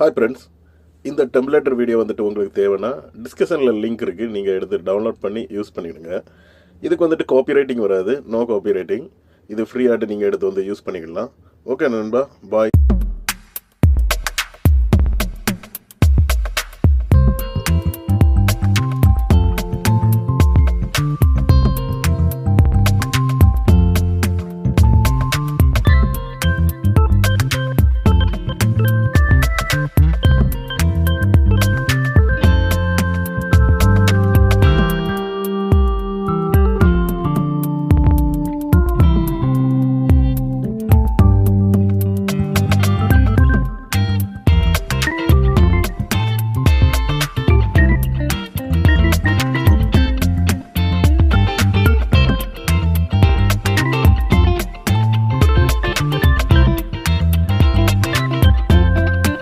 Hi friends, இந்த டெம்ப்ளேட்டர் video வந்துட்டு உங்களுக்கு தேவைன்னா டிஸ்கஷனில் லிங்க் இருக்குது, நீங்கள் எடுத்து டவுன்லோட் பண்ணி யூஸ் பண்ணிவிடுங்க. இதுக்கு வந்துட்டு காப்பி ரைட்டிங் வராது, நோ காப்பி ரைட்டிங். இது ஃப்ரீயாகிட்டு நீங்கள் எடுத்து வந்து யூஸ் பண்ணிக்கலாம். ஓகே நண்பா, பாய்.